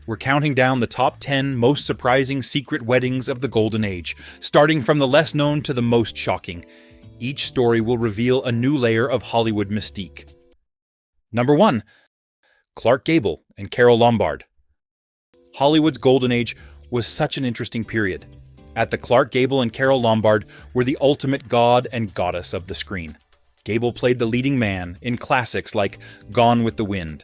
We're counting down the top 10 most surprising secret weddings of the Golden Age, starting from the less known to the most shocking. Each story will reveal a new layer of Hollywood mystique. Number 1. Clark Gable and Carole Lombard. Hollywood's Golden Age was such an interesting period. At the Clark Gable and Carole Lombard were the ultimate god and goddess of the screen. Gable played the leading man in classics like Gone with the Wind.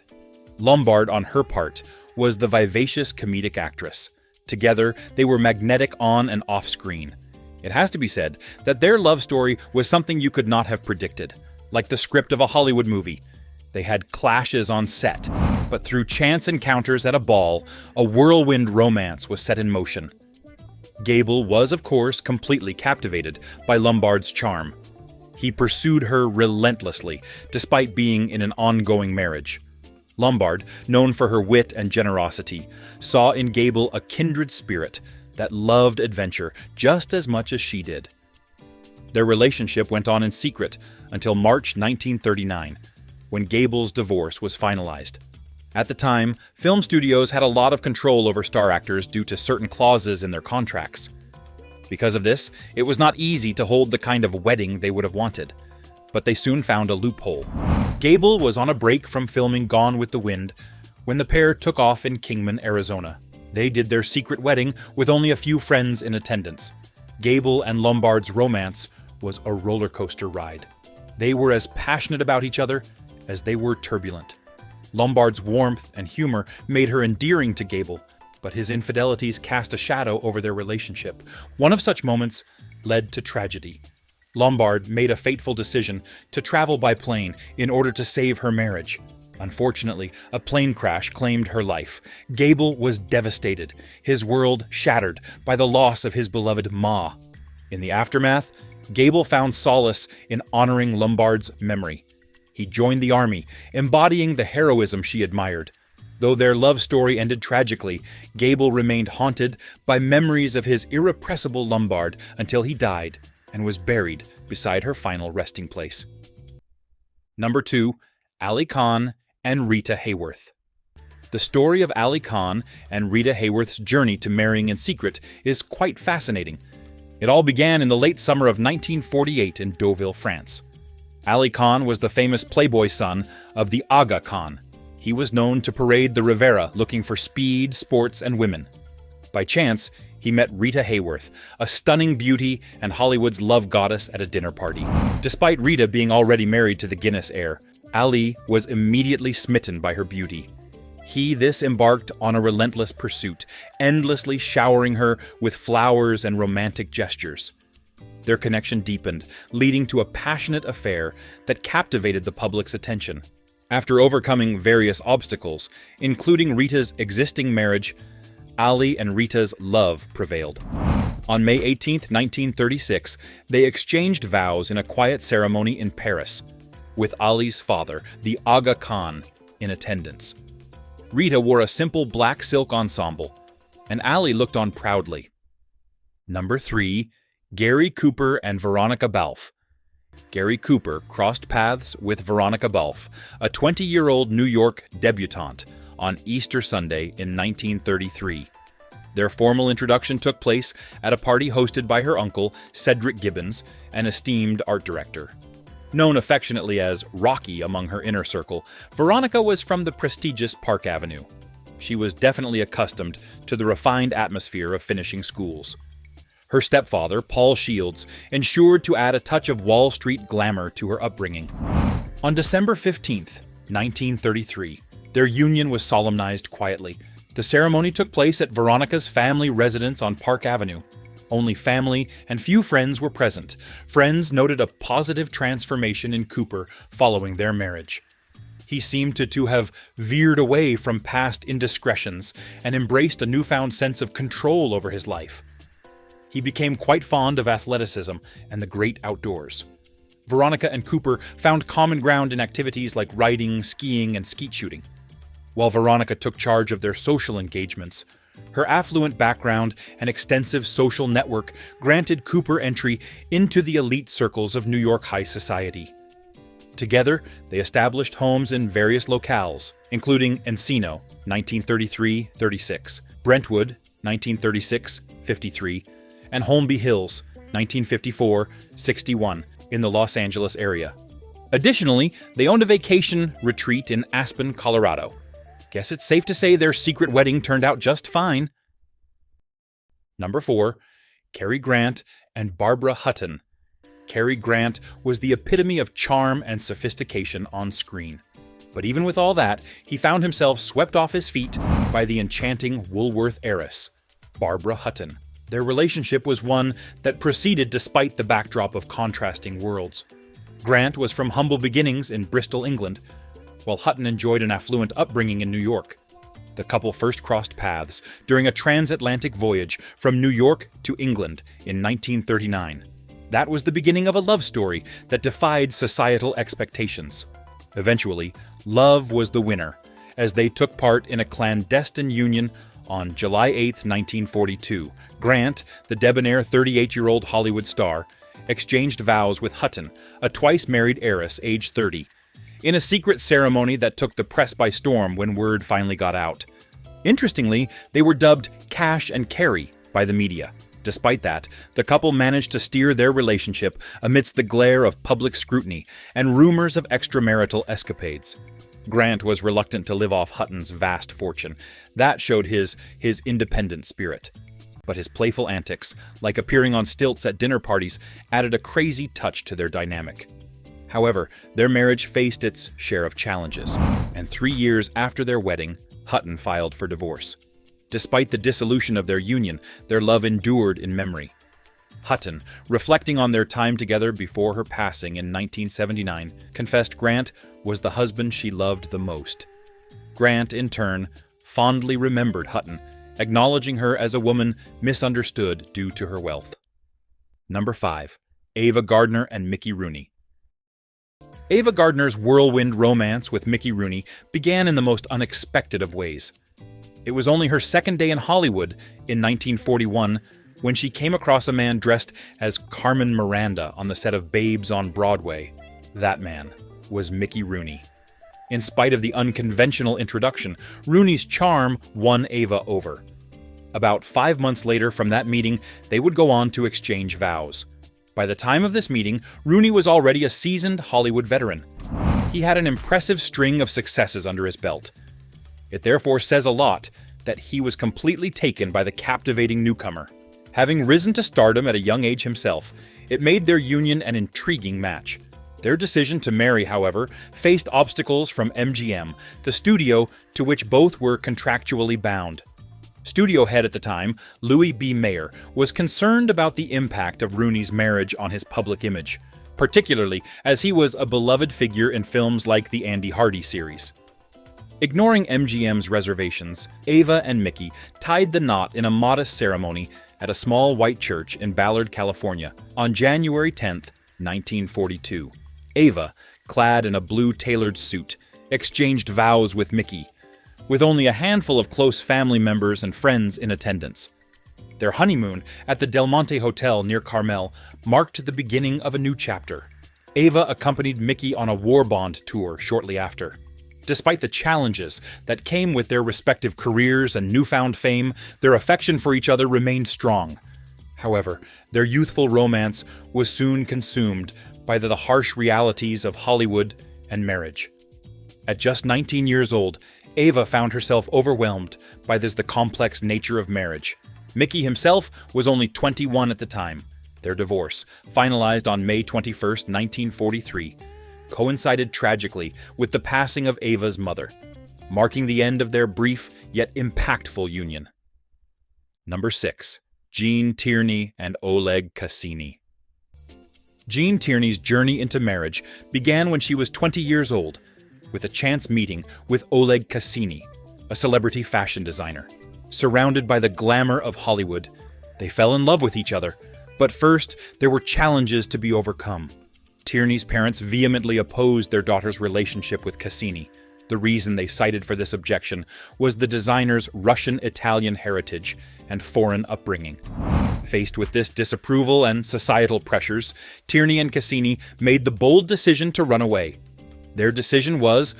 Lombard, on her part, was the vivacious comedic actress. Together, they were magnetic on and off screen. It has to be said that their love story was something you could not have predicted, like the script of a Hollywood movie. They had clashes on set, but through chance encounters at a ball, a whirlwind romance was set in motion. Gable was, of course, completely captivated by Lombard's charm. He pursued her relentlessly, despite being in an ongoing marriage. Lombard, known for her wit and generosity, saw in Gable a kindred spirit that loved adventure just as much as she did. Their relationship went on in secret until March 1939, when Gable's divorce was finalized. At the time, film studios had a lot of control over star actors due to certain clauses in their contracts. Because of this, it was not easy to hold the kind of wedding they would have wanted. But they soon found a loophole. Gable was on a break from filming Gone with the Wind when the pair took off in Kingman, Arizona. They did their secret wedding with only a few friends in attendance. Gable and Lombard's romance was a roller coaster ride. They were as passionate about each other as they were turbulent. Lombard's warmth and humor made her endearing to Gable, but his infidelities cast a shadow over their relationship. One of such moments led to tragedy. Lombard made a fateful decision to travel by plane in order to save her marriage. Unfortunately, a plane crash claimed her life. Gable was devastated, his world shattered by the loss of his beloved Ma. In the aftermath, Gable found solace in honoring Lombard's memory. He joined the army, embodying the heroism she admired. Though their love story ended tragically, Gable remained haunted by memories of his irrepressible Lombard until he died and was buried beside her final resting place. Number 2. Ali Khan and Rita Hayworth. The story of Ali Khan and Rita Hayworth's journey to marrying in secret is quite fascinating. It all began in the late summer of 1948 in Deauville, France. Ali Khan was the famous playboy son of the Aga Khan. He was known to parade the Riviera looking for speed, sports, and women. By chance, he met Rita Hayworth, a stunning beauty and Hollywood's love goddess at a dinner party. Despite Rita being already married to the Guinness heir, Ali was immediately smitten by her beauty. He embarked on a relentless pursuit, endlessly showering her with flowers and romantic gestures. Their connection deepened, leading to a passionate affair that captivated the public's attention. After overcoming various obstacles, including Rita's existing marriage, Ali and Rita's love prevailed. On May 18, 1936, they exchanged vows in a quiet ceremony in Paris, with Ali's father, the Aga Khan, in attendance. Rita wore a simple black silk ensemble, and Ali looked on proudly. Number 3. Gary Cooper and Veronica Balfe. Gary Cooper crossed paths with Veronica Balfe, a 20-year-old New York debutante, on Easter Sunday in 1933. Their formal introduction took place at a party hosted by her uncle, Cedric Gibbons, an esteemed art director. Known affectionately as Rocky among her inner circle, Veronica was from the prestigious Park Avenue. She was definitely accustomed to the refined atmosphere of finishing schools. Her stepfather, Paul Shields, ensured to add a touch of Wall Street glamour to her upbringing. On December 15, 1933, their union was solemnized quietly. The ceremony took place at Veronica's family residence on Park Avenue. Only family and few friends were present. Friends noted a positive transformation in Cooper following their marriage. He seemed to have veered away from past indiscretions and embraced a newfound sense of control over his life. He became quite fond of athleticism and the great outdoors. Veronica and Cooper found common ground in activities like riding, skiing, and skeet shooting. While Veronica took charge of their social engagements, her affluent background and extensive social network granted Cooper entry into the elite circles of New York high society. Together, they established homes in various locales, including Encino, 1933-36, Brentwood, 1936-53, and Holmby Hills, 1954-61, in the Los Angeles area. Additionally, they owned a vacation retreat in Aspen, Colorado. Guess it's safe to say their secret wedding turned out just fine. Number 4. Cary Grant and Barbara Hutton. Cary Grant was the epitome of charm and sophistication on screen. But even with all that, he found himself swept off his feet by the enchanting Woolworth heiress, Barbara Hutton. Their relationship was one that proceeded despite the backdrop of contrasting worlds. Grant was from humble beginnings in Bristol, England, while Hutton enjoyed an affluent upbringing in New York. The couple first crossed paths during a transatlantic voyage from New York to England in 1939. That was the beginning of a love story that defied societal expectations. Eventually, love was the winner, as they took part in a clandestine union on July 8, 1942. Grant, the debonair 38-year-old Hollywood star, exchanged vows with Hutton, a twice-married heiress aged 30, in a secret ceremony that took the press by storm when word finally got out. Interestingly, they were dubbed Cash and Carey by the media. Despite that, the couple managed to steer their relationship amidst the glare of public scrutiny and rumors of extramarital escapades. Grant was reluctant to live off Hutton's vast fortune. That showed his independent spirit. But his playful antics, like appearing on stilts at dinner parties, added a crazy touch to their dynamic. However, their marriage faced its share of challenges, and 3 years after their wedding, Hutton filed for divorce. Despite the dissolution of their union, their love endured in memory. Hutton, reflecting on their time together before her passing in 1979, confessed Grant was the husband she loved the most. Grant, in turn, fondly remembered Hutton, acknowledging her as a woman misunderstood due to her wealth. Number 5. Ava Gardner and Mickey Rooney. Ava Gardner's whirlwind romance with Mickey Rooney began in the most unexpected of ways. It was only her second day in Hollywood in 1941 when she came across a man dressed as Carmen Miranda on the set of Babes on Broadway. That man was Mickey Rooney. In spite of the unconventional introduction, Rooney's charm won Ava over. About 5 months later from that meeting, they would go on to exchange vows. By the time of this meeting, Rooney was already a seasoned Hollywood veteran. He had an impressive string of successes under his belt. It therefore says a lot that he was completely taken by the captivating newcomer. Having risen to stardom at a young age himself, it made their union an intriguing match. Their decision to marry, however, faced obstacles from MGM, the studio to which both were contractually bound. Studio head at the time, Louis B. Mayer, was concerned about the impact of Rooney's marriage on his public image, particularly as he was a beloved figure in films like the Andy Hardy series. Ignoring MGM's reservations, Ava and Mickey tied the knot in a modest ceremony at a small white church in Ballard, California, on January 10, 1942. Ava, clad in a blue tailored suit, exchanged vows with Mickey, with only a handful of close family members and friends in attendance. Their honeymoon at the Del Monte Hotel near Carmel marked the beginning of a new chapter. Ava accompanied Mickey on a war bond tour shortly after. Despite the challenges that came with their respective careers and newfound fame, their affection for each other remained strong. However, their youthful romance was soon consumed by the harsh realities of Hollywood and marriage. At just 19 years old, Ava found herself overwhelmed by the complex nature of marriage. Mickey himself was only 21 at the time. Their divorce, finalized on May 21, 1943, coincided tragically with the passing of Ava's mother, marking the end of their brief yet impactful union. Number 6. Gene Tierney and Oleg Cassini. Gene Tierney's journey into marriage began when she was 20 years old, with a chance meeting with Oleg Cassini, a celebrity fashion designer. Surrounded by the glamour of Hollywood, they fell in love with each other, but first there were challenges to be overcome. Tierney's parents vehemently opposed their daughter's relationship with Cassini. The reason they cited for this objection was the designer's Russian-Italian heritage and foreign upbringing. Faced with this disapproval and societal pressures, Tierney and Cassini made the bold decision to run away. Their decision was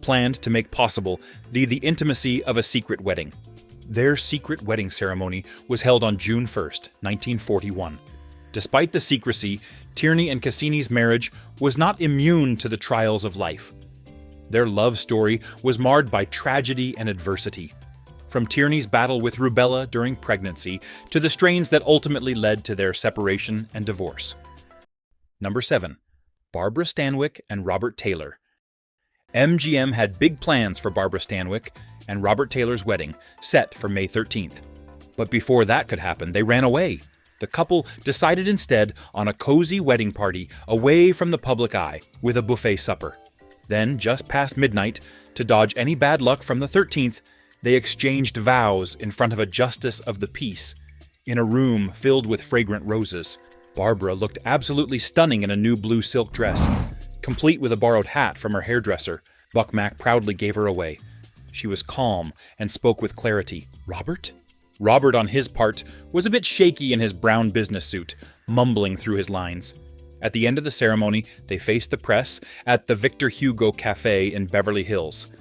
planned to make possible the intimacy of a secret wedding. Their secret wedding ceremony was held on June 1st, 1941. Despite the secrecy, Tierney and Cassini's marriage was not immune to the trials of life. Their love story was marred by tragedy and adversity, from Tierney's battle with rubella during pregnancy to the strains that ultimately led to their separation and divorce. Number 7. Barbara Stanwyck and Robert Taylor. MGM had big plans for Barbara Stanwyck and Robert Taylor's wedding, set for May 13th. But before that could happen, they ran away. The couple decided instead on a cozy wedding party away from the public eye with a buffet supper. Then, just past midnight, to dodge any bad luck from the 13th, they exchanged vows in front of a justice of the peace, in a room filled with fragrant roses. Barbara looked absolutely stunning in a new blue silk dress, complete with a borrowed hat from her hairdresser. Buck Mack proudly gave her away. She was calm and spoke with clarity. "Robert?" Robert, on his part, was a bit shaky in his brown business suit, mumbling through his lines. At the end of the ceremony, they faced the press at the Victor Hugo Cafe in Beverly Hills.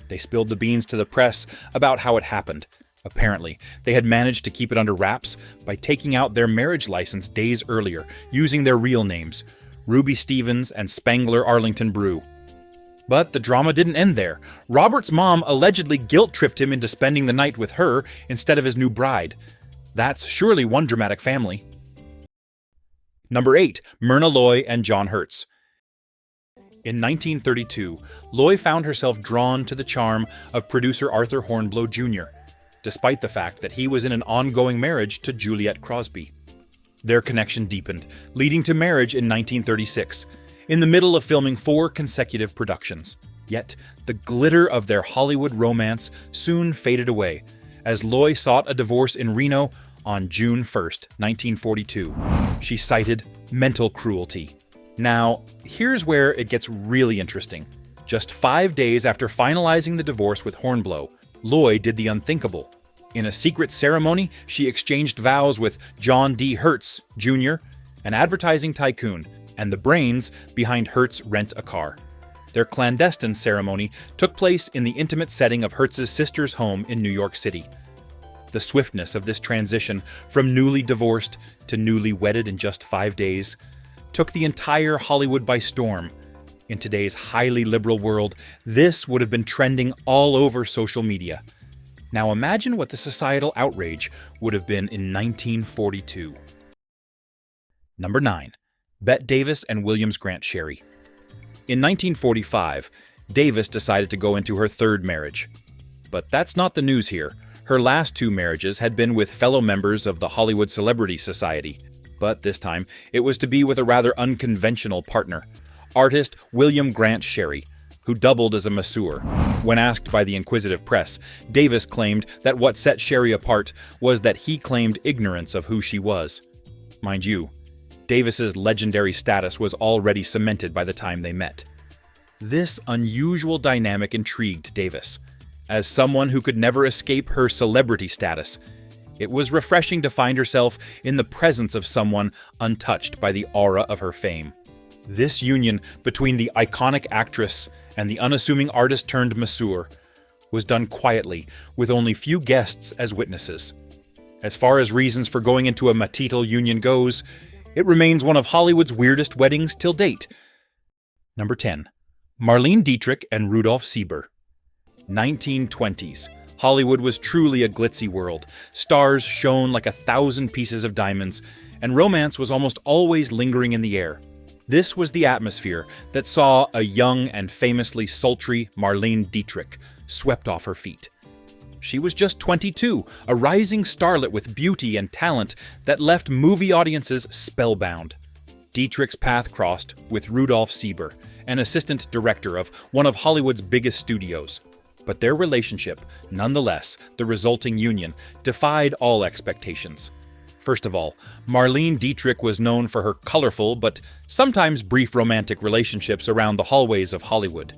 They spilled the beans to the press about how it happened. Apparently, they had managed to keep it under wraps by taking out their marriage license days earlier, using their real names, Ruby Stevens and Spangler Arlington Brew. But the drama didn't end there. Robert's mom allegedly guilt-tripped him into spending the night with her instead of his new bride. That's surely one dramatic family. Number 8. Myrna Loy and John Hertz. In 1932, Loy found herself drawn to the charm of producer Arthur Hornblow Jr., despite the fact that he was in an ongoing marriage to Juliette Crosby. Their connection deepened, leading to marriage in 1936, in the middle of filming 4 consecutive productions. Yet, the glitter of their Hollywood romance soon faded away, as Loy sought a divorce in Reno on June 1st, 1942. She cited mental cruelty. Now, here's where it gets really interesting. Just 5 days after finalizing the divorce with Hornblow, Loy did the unthinkable. In a secret ceremony, she exchanged vows with John D. Hertz, Jr., an advertising tycoon, and the brains behind Hertz Rent-A-Car. Their clandestine ceremony took place in the intimate setting of Hertz's sister's home in New York City. The swiftness of this transition from newly divorced to newly wedded in just 5 days took the entire Hollywood by storm. In today's highly liberal world, this would have been trending all over social media. Now imagine what the societal outrage would have been in 1942. Number 9. Bette Davis and Williams Grant Sherry. In 1945, Davis decided to go into her 3rd marriage. But that's not the news here. Her last 2 marriages had been with fellow members of the Hollywood Celebrity Society. But this time, it was to be with a rather unconventional partner, artist William Grant Sherry, who doubled as a masseur. When asked by the inquisitive press, Davis claimed that what set Sherry apart was that he claimed ignorance of who she was. Mind you, Davis's legendary status was already cemented by the time they met. This unusual dynamic intrigued Davis. As someone who could never escape her celebrity status, it was refreshing to find herself in the presence of someone untouched by the aura of her fame. This union between the iconic actress and the unassuming artist-turned-masseur was done quietly, with only few guests as witnesses. As far as reasons for going into a matital union goes, it remains one of Hollywood's weirdest weddings till date. Number 10. Marlene Dietrich and Rudolph Sieber. 1920s. Hollywood was truly a glitzy world. Stars shone like 1,000 pieces of diamonds, and romance was almost always lingering in the air. This was the atmosphere that saw a young and famously sultry Marlene Dietrich swept off her feet. She was just 22, a rising starlet with beauty and talent that left movie audiences spellbound. Dietrich's path crossed with Rudolph Sieber, an assistant director of one of Hollywood's biggest studios. But their relationship, nonetheless, the resulting union, defied all expectations. First of all, Marlene Dietrich was known for her colorful but sometimes brief romantic relationships around the hallways of Hollywood.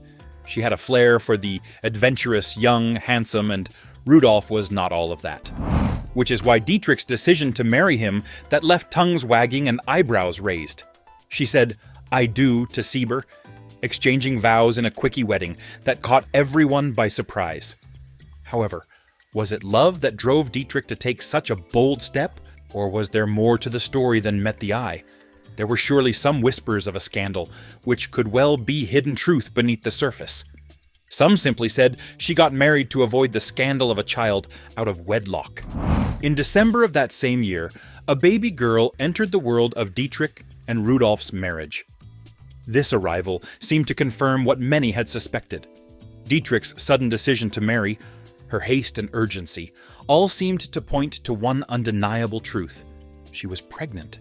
She had a flair for the adventurous, young, handsome, and Rudolph was not all of that. Which is why Dietrich's decision to marry him that left tongues wagging and eyebrows raised. She said, "I do" to Sieber, exchanging vows in a quickie wedding that caught everyone by surprise. However, was it love that drove Dietrich to take such a bold step, or was there more to the story than met the eye? There were surely some whispers of a scandal, which could well be hidden truth beneath the surface. Some simply said she got married to avoid the scandal of a child out of wedlock. In December of that same year, a baby girl entered the world of Dietrich and Rudolf's marriage. This arrival seemed to confirm what many had suspected. Dietrich's sudden decision to marry, her haste and urgency, all seemed to point to one undeniable truth. She was pregnant.